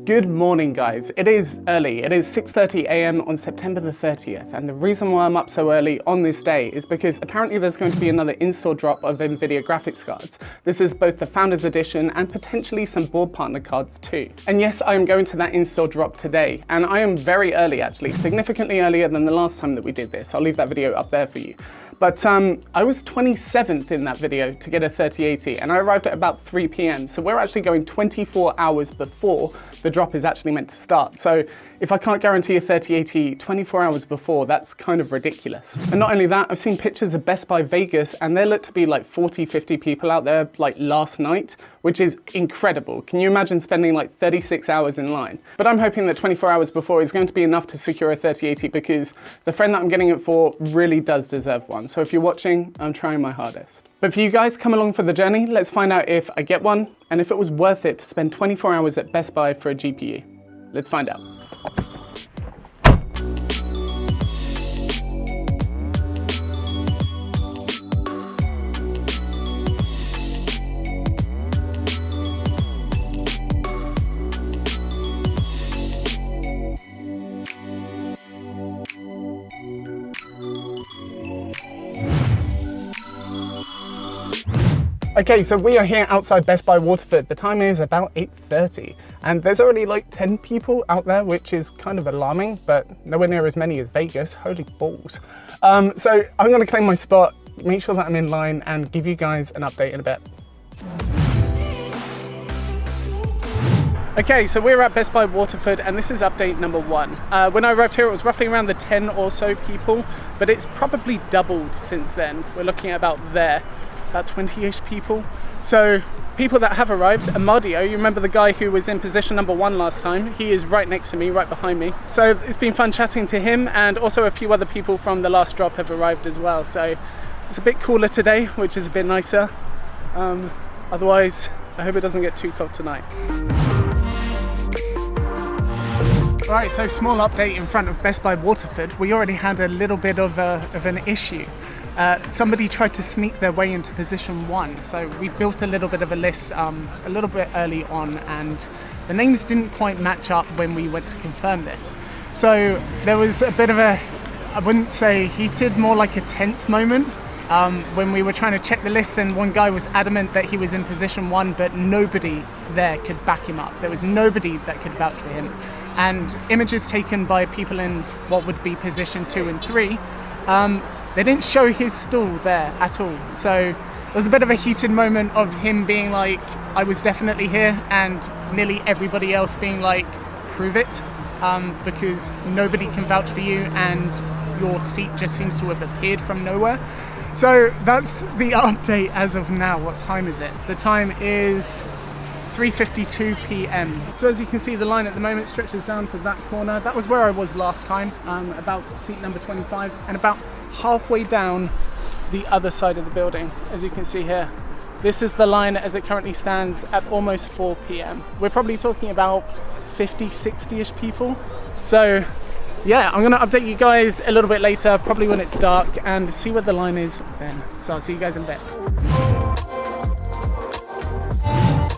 Good morning, guys. It is early. It is 6:30 a.m. on September the 30th, and the reason why I'm up so early on this day is because apparently there's going to be another in-store drop of Nvidia graphics cards. This is both the Founders Edition and potentially some board partner cards too. And yes, I am going to that in-store drop today, and I am very early actually, significantly earlier than the last time that we did this. I'll leave that video up there for you. But I was 27th in that video to get a 3080, and I arrived at about 3 p.m. So we're actually going 24 hours before the drop is actually meant to start. So if I can't guarantee a 3080 24 hours before, that's kind of ridiculous. And not only that, I've seen pictures of Best Buy Vegas, and there looked to be like 40, 50 people out there like last night, which is incredible. Can you imagine spending like 36 hours in line? But I'm hoping that 24 hours before is going to be enough to secure a 3080 because the friend that I'm getting it for really does deserve one. So if you're watching, I'm trying my hardest. But for you guys, come along for the journey. Let's find out if I get one and if it was worth it to spend 24 hours at Best Buy for a GPU. Let's find out. Okay, so we are here outside Best Buy Waterford. The time is about 8:30 and there's already like 10 people out there, which is kind of alarming, but nowhere near as many as Vegas. Holy balls. So I'm gonna claim my spot, make sure that I'm in line and give you guys an update in a bit. Okay, so we're at Best Buy Waterford and this is update number 1. When I arrived here, it was roughly around the 10 or so people, but it's probably doubled since then. We're looking at about 20-ish people. So people that have arrived, Amadio, you remember the guy who was in position number 1 last time? He is right next to me, right behind me. So it's been fun chatting to him, and also a few other people from the last drop have arrived as well. So it's a bit cooler today, which is a bit nicer. Otherwise, I hope it doesn't get too cold tonight. Right, so small update in front of Best Buy Waterford. We already had a little bit of an issue. Somebody tried to sneak their way into position 1. So we built a little bit of a list a little bit early on, and the names didn't quite match up when we went to confirm this. So there was a bit of a, I wouldn't say heated, more like a tense moment when we were trying to check the list, and one guy was adamant that he was in position 1, but nobody there could back him up. There was nobody that could vouch for him. And images taken by people in what would be position 2 and 3, they didn't show his stall there at all. So it was a bit of a heated moment of him being like, I was definitely here, and nearly everybody else being like, prove it, because nobody can vouch for you and your seat just seems to have appeared from nowhere. So that's the update as of now. What time is it? The time is 3:52 p.m. So as you can see, the line at the moment stretches down to that corner. That was where I was last time, about seat number 25, and about halfway down the other side of the building, as you can see here. This is the line as it currently stands at almost 4 p.m. We're probably talking about 50, 60-ish people. So yeah, I'm gonna update you guys a little bit later, probably when it's dark, and see what the line is then. So I'll see you guys in a bit.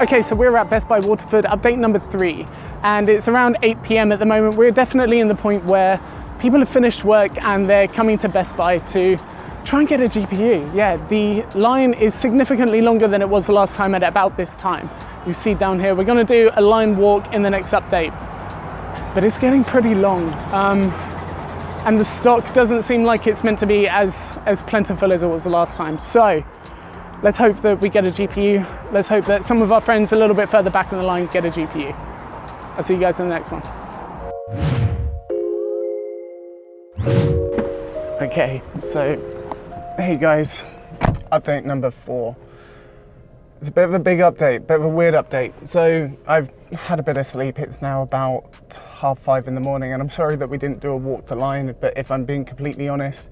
Okay, so we're at Best Buy Waterford, update number 3, and it's around 8 p.m. at the moment. We're definitely in the point where people have finished work and they're coming to Best Buy to try and get a GPU. Yeah, the line is significantly longer than it was the last time at about this time. You see down here, we're gonna do a line walk in the next update, but it's getting pretty long. And the stock doesn't seem like it's meant to be as plentiful as it was the last time. So let's hope that we get a GPU. Let's hope that some of our friends a little bit further back in the line get a GPU. I'll see you guys in the next one. Okay, so hey guys, update number 4. It's a bit of a big update, bit of a weird update. So I've had a bit of sleep. It's now about 4:30 in the morning, and I'm sorry that we didn't do a walk the line, but if I'm being completely honest,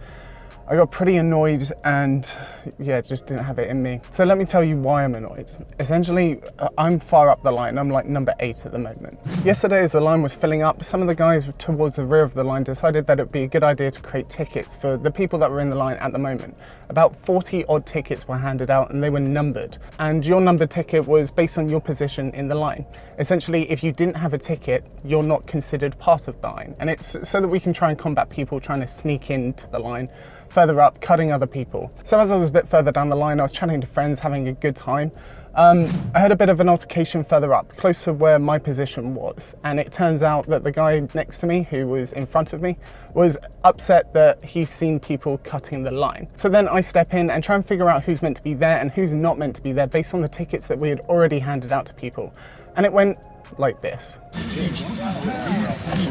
I got pretty annoyed and yeah, just didn't have it in me. So let me tell you why I'm annoyed. Essentially, I'm far up the line. I'm like number 8 at the moment. Yesterday, as the line was filling up, some of the guys towards the rear of the line decided that it'd be a good idea to create tickets for the people that were in the line at the moment. About 40 odd tickets were handed out and they were numbered. And your numbered ticket was based on your position in the line. Essentially, if you didn't have a ticket, you're not considered part of the line. And it's so that we can try and combat people trying to sneak into the line further up, cutting other people. So as I was a bit further down the line, I was chatting to friends, having a good time. I had a bit of an altercation further up, close to where my position was. And it turns out that the guy next to me, who was in front of me, was upset that he's seen people cutting the line. So then I step in and try and figure out who's meant to be there and who's not meant to be there based on the tickets that we had already handed out to people. And it went like this.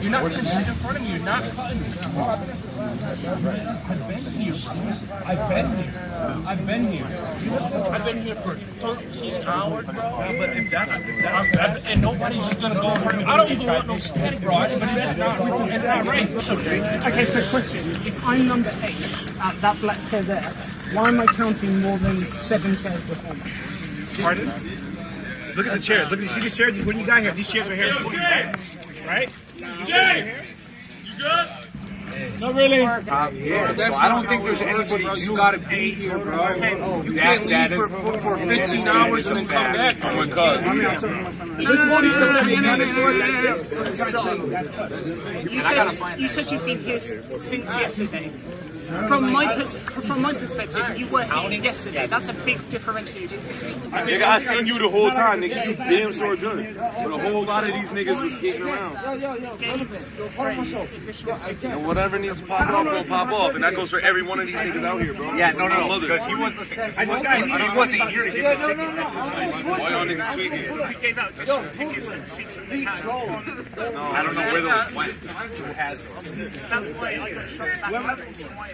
You're not gonna sit in front of me, you're not cutting me. I've been here. I've been here for 13 hours, bro. But if that's and nobody's just gonna go in front of me. I don't even want no static, bro. That's not right. Okay, so question. If I'm number 8 at that black chair there, why am I counting more than 7 chairs before me? Pardon? Look at the chairs. Look at see these chairs. When you got here, these chairs were here before you, right? Right? Jay, you good? Not really. Yeah, so I don't think there's anybody. You gotta be here, bro. You can't leave for 15 hours and then come back. Oh my God. You said you've been here since yesterday. From my perspective, you were here yesterday. That's a big differentiation. Nigga, I seen you the whole time, nigga. You damn sure good. But a whole lot of these niggas was skating around. And whatever needs to pop off, will pop off. And that goes for every one of these niggas out here, bro. Yeah, no. Because he wasn't here to give me tickets. Why y'all niggas tweaking? We gave out additional tickets for the seats that they had. I don't know where those went. Who has them? That's why I got shut back.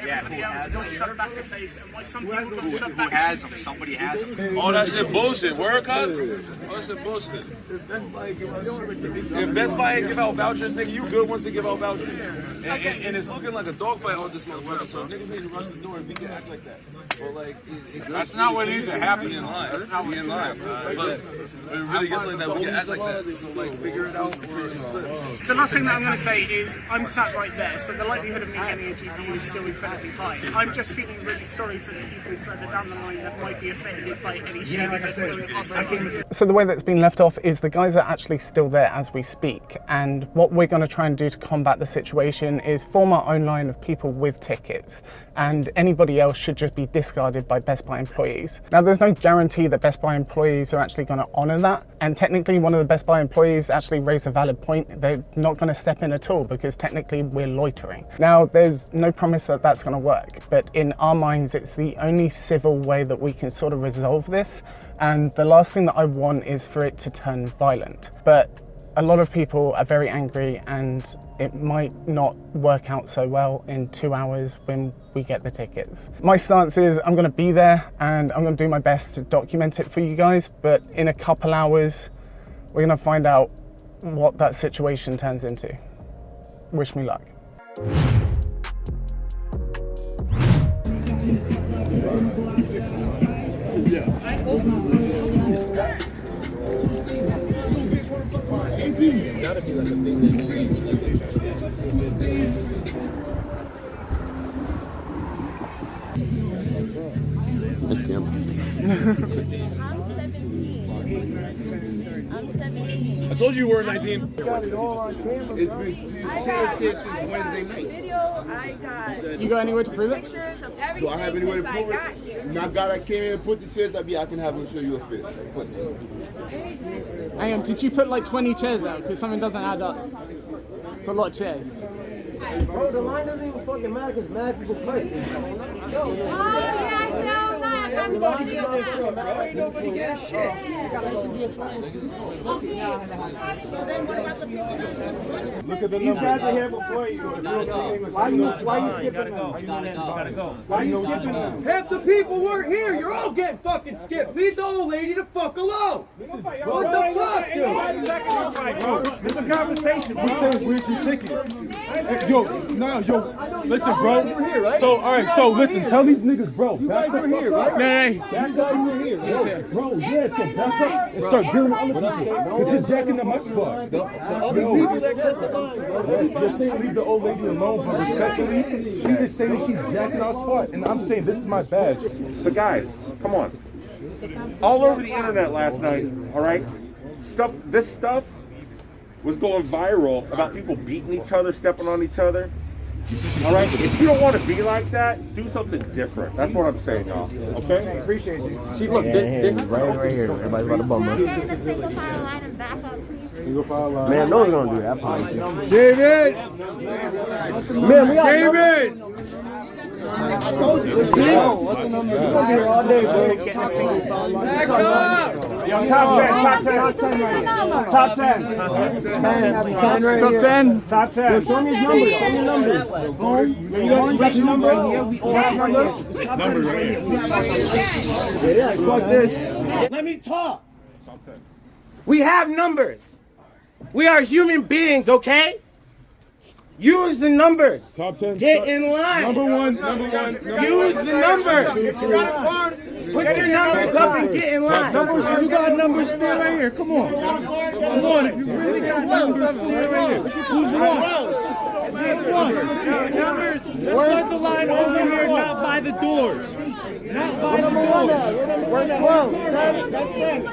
Everybody else got shut back a face, and why some people got shut back. Who has them? Somebody has them. Oh, that shit bullshit. Where, cuz? Oh, that shit bullshit. If Best Buy ain't give out vouchers, nigga, you good once they give out vouchers. And it's looking like a dogfight on this motherfucker, so niggas need to rush the door and we can act like that. But like, that's not what it is to happen in line. Be in line. But it really gets like that, we can act like that. So like, figure it out. The last thing that I'm going to say is I'm sat right there, so the likelihood of me getting a GPU is still incredibly high. I'm just feeling really sorry for the people further down the line that might be affected by any shootings that's going on. So the way that's been left off is the guys are actually still there as we speak, and what we're going to try and do to combat the situation is form our own line of people with tickets, and anybody else should just be discarded by Best Buy employees. Now there's no guarantee that Best Buy employees are actually going to honour that, and technically one of the Best Buy employees actually raised a valid point. They're not going to step in at all because technically we're loitering. Now there's no promise that that's going to work, but in our minds it's the only civil way that we can sort of resolve this, and the last thing that I want is for it to turn violent. But a lot of people are very angry and it might not work out so well in 2 hours when we get the tickets. My stance is I'm going to be there and I'm going to do my best to document it for you guys, but in a couple hours we're going to find out what that situation turns into. Wish me luck. Miss Kim. I told you you were 19. Got it all on camera. It's been since Wednesday night. You got anywhere to prove it? Pictures of everything Do I have any way to since I prove got it? here. Now, God, I can't put the chairs up. Yeah, I can have him show you a fit. Hang on, did you put like 20 chairs out? Because something doesn't add up. It's a lot of chairs. Bro, the line doesn't even fucking matter because mad people play. Oh, yeah, I sound mad. Nobody getting shit. So then what about the Look at the These guys are here before you. Why you skipping them? Why you skipping them? Half the people weren't here. You're all getting fucking skipped. Leave the old lady the fuck alone. What the fuck, dude? It's a conversation. Who says where's your ticket? Yo, listen, bro. So, all right, so listen, tell these niggas, bro. You guys were here, right? Hey. That guys were here, bro. Yeah, so back up and start dealing with other people. Because you're jacking up my spot. All the people that cut the line, bro. You're saying leave the old lady alone, but respectfully, she is saying she's jacking our spot, and I'm saying this is my badge. But guys, come on. All over the internet last night, all right? This stuff was going viral about people beating each other, stepping on each other. All right? If you don't want to be like that, do something different. That's what I'm saying, y'all. Okay? Appreciate you. See, look, right here. Everybody's about to bum us. Single file line. Man, no one's gonna do that. I promise you. David! Man, we got David! what's the number? We're gonna be here all day, bro. Back up! Yo, top 10 right here. Top 10. Top 10. Top 10. Yo, show me his numbers. Show me your numbers. You got your numbers? Number right here. Yeah, fuck this. Let me talk. We have numbers. We are human beings, okay? Use the numbers. Top 10. Get in line. Number one. Use the numbers. Put your numbers up and get in line. You got numbers still right here. Come on. Come on. If you really got numbers still right here. Who's wrong? Numbers. Just let the line over here, not by the doors. Not by the doors. Where's 12? 10? That's 10.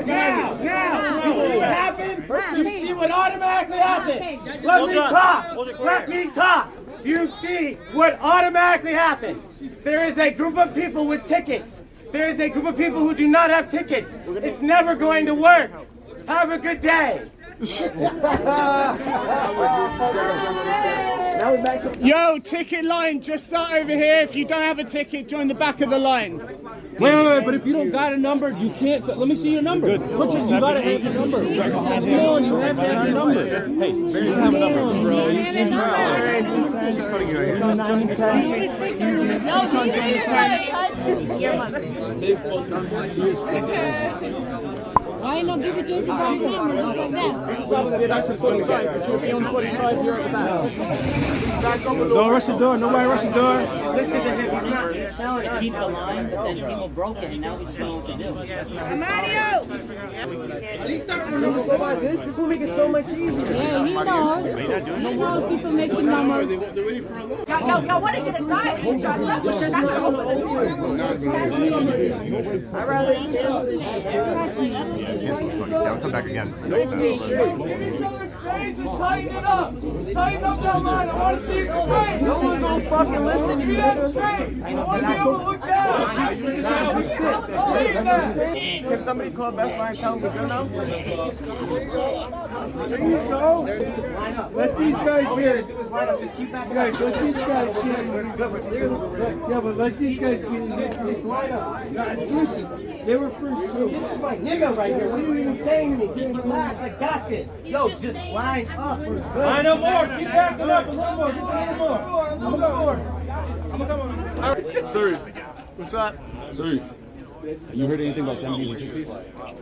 Now. You see what happened? You see what automatically happened? Let me talk. You see what automatically happened? There is a group of people with tickets. There is a group of people who do not have tickets. It's never going to work. Have a good day. Yo, ticket line, just start over here. If you don't have a ticket, join the back of the line. Wait, but if you don't got a number, you can't. Let me see your number. You gotta have your number. Come on, you have to have your number. Hey, you have a number, bro. She's calling you right here. Why not give it to his right number just like that? That's just 45. If you'll be on 45, you're at the back. Don't rush the door. Nobody rush the door. Listen to him. He's not. He's telling us. Keep the line, then people broke it, and now we just know what to do. Mario! Go by this. This will make it so much easier. Yeah, he knows. He knows people making numbers. Yo, what did you decide? You just left, but you're not going I'll come back again. Get each other's space and tighten it up. Tighten up that line. I want to see it straight. No one's gonna fucking listen to you. That straight. I want to be able to look down. Can somebody call Best Buy and tell them we're good now? There you go. Let these guys here. Guys, let these guys get. Yeah, but let these guys get in this line up. Guys, listen. They were first too. This is my nigga right here. What are you even saying to me? Just relax. I got this. Yo, just line up. Line up more. Keep backing up a little more. Just a little more. I'm gonna come on. Sir. What's up? Sir. You heard anything about 70s and 60s?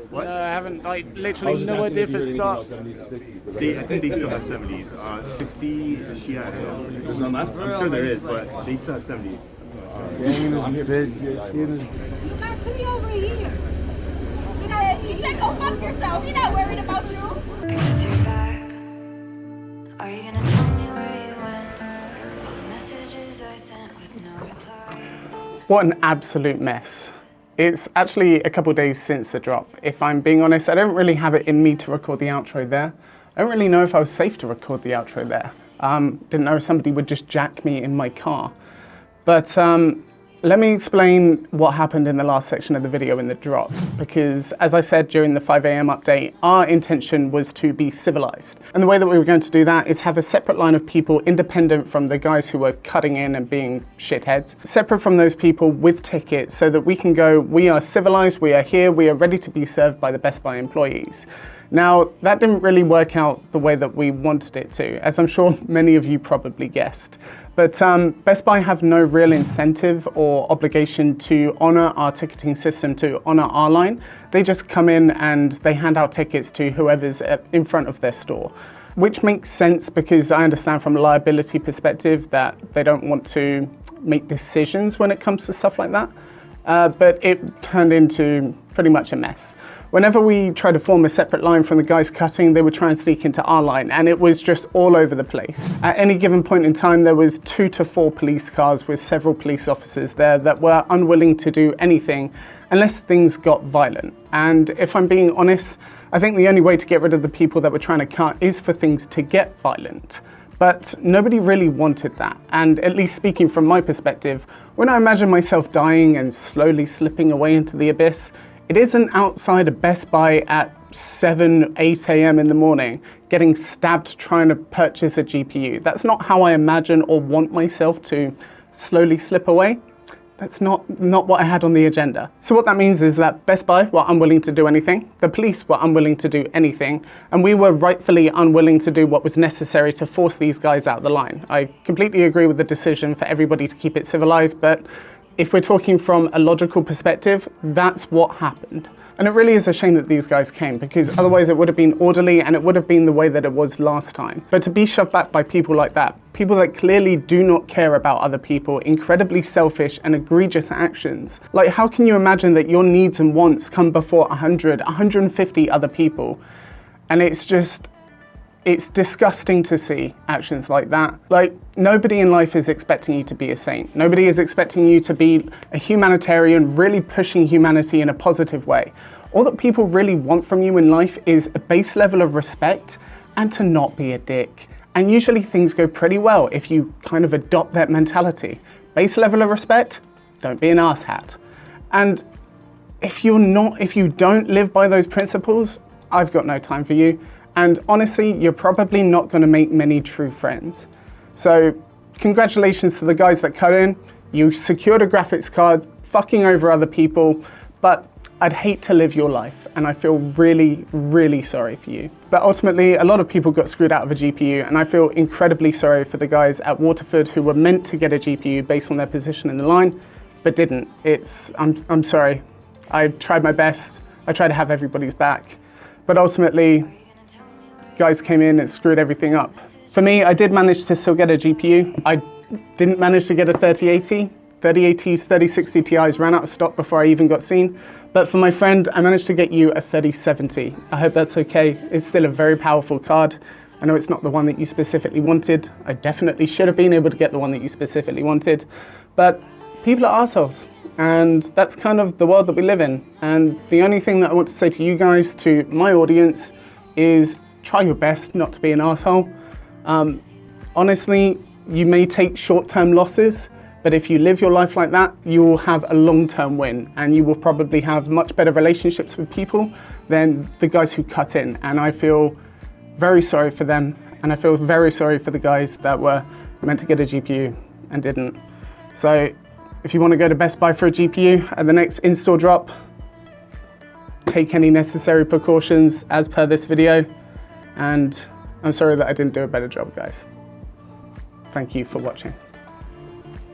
What? No, I haven't, literally no idea for start. I think they still have 70s. 60, yeah. There's none left? I'm sure there is, but they still have 70. I'm here for over here. He said, go fuck yourself. He's not worried about you. I guess you're back. Are you gonna tell me where you went? All the messages I sent with no reply. What an absolute mess. It's actually a couple days since the drop. If I'm being honest, I don't really have it in me to record the outro there. I don't really know if I was safe to record the outro there. Didn't know if somebody would just jack me in my car. But let me explain what happened in the last section of the video in the drop, because as I said during the 5 AM update, our intention was to be civilized. And the way that we were going to do that is have a separate line of people independent from the guys who were cutting in and being shitheads, separate from those people with tickets so that we can go, we are civilized, we are here, we are ready to be served by the Best Buy employees. Now, that didn't really work out the way that we wanted it to, as I'm sure many of you probably guessed. But Best Buy have no real incentive or obligation to honor our ticketing system, to honor our line. They just come in and they hand out tickets to whoever's in front of their store, which makes sense because I understand from a liability perspective that they don't want to make decisions when it comes to stuff like that. But it turned into pretty much a mess. Whenever we tried to form a separate line from the guys cutting, they would try and sneak into our line, and it was just all over the place. At any given point in time, there was 2 to 4 police cars with several police officers there that were unwilling to do anything unless things got violent. And if I'm being honest, I think the only way to get rid of the people that were trying to cut is for things to get violent. But nobody really wanted that. And at least speaking from my perspective, when I imagine myself dying and slowly slipping away into the abyss, it isn't outside a Best Buy at 7, 8 a.m. in the morning, getting stabbed trying to purchase a GPU. That's not how I imagine or want myself to slowly slip away. That's not what I had on the agenda. So what that means is that Best Buy were unwilling to do anything, the police were unwilling to do anything, and we were rightfully unwilling to do what was necessary to force these guys out the line. I completely agree with the decision for everybody to keep it civilized, but if we're talking from a logical perspective, that's what happened. And it really is a shame that these guys came, because otherwise it would have been orderly and it would have been the way that it was last time. But to be shoved back by people like that, people that clearly do not care about other people, incredibly selfish and egregious actions. Like, how can you imagine that your needs and wants come before 100, 150 other people? And it's disgusting to see actions like that. Like, nobody in life is expecting you to be a saint. Nobody is expecting you to be a humanitarian, really pushing humanity in a positive way. All that people really want from you in life is a base level of respect and to not be a dick. And usually things go pretty well if you kind of adopt that mentality. Base level of respect, don't be an asshat. And if you don't live by those principles, I've got no time for you. And honestly, you're probably not going to make many true friends. So congratulations to the guys that cut in. You secured a graphics card, fucking over other people, but I'd hate to live your life, and I feel really, really sorry for you. But ultimately, a lot of people got screwed out of a GPU, and I feel incredibly sorry for the guys at Waterford who were meant to get a GPU based on their position in the line, but didn't. I'm sorry. I tried my best. I tried to have everybody's back, but ultimately, guys came in and screwed everything up. For me, I did manage to still get a GPU. I didn't manage to get a 3080. 3080s, 3060 Ti's ran out of stock before I even got seen. But for my friend, I managed to get you a 3070. I hope that's okay. It's still a very powerful card. I know it's not the one that you specifically wanted. I definitely should have been able to get the one that you specifically wanted. But people are assholes. And that's kind of the world that we live in. And the only thing that I want to say to you guys, to my audience, is try your best not to be an asshole. Honestly, you may take short-term losses, but if you live your life like that, you will have a long-term win, and you will probably have much better relationships with people than the guys who cut in. And I feel very sorry for them, and I feel very sorry for the guys that were meant to get a GPU and didn't. So if you want to go to Best Buy for a GPU at the next in-store drop, take any necessary precautions as per this video. And I'm sorry that I didn't do a better job, guys. Thank you for watching.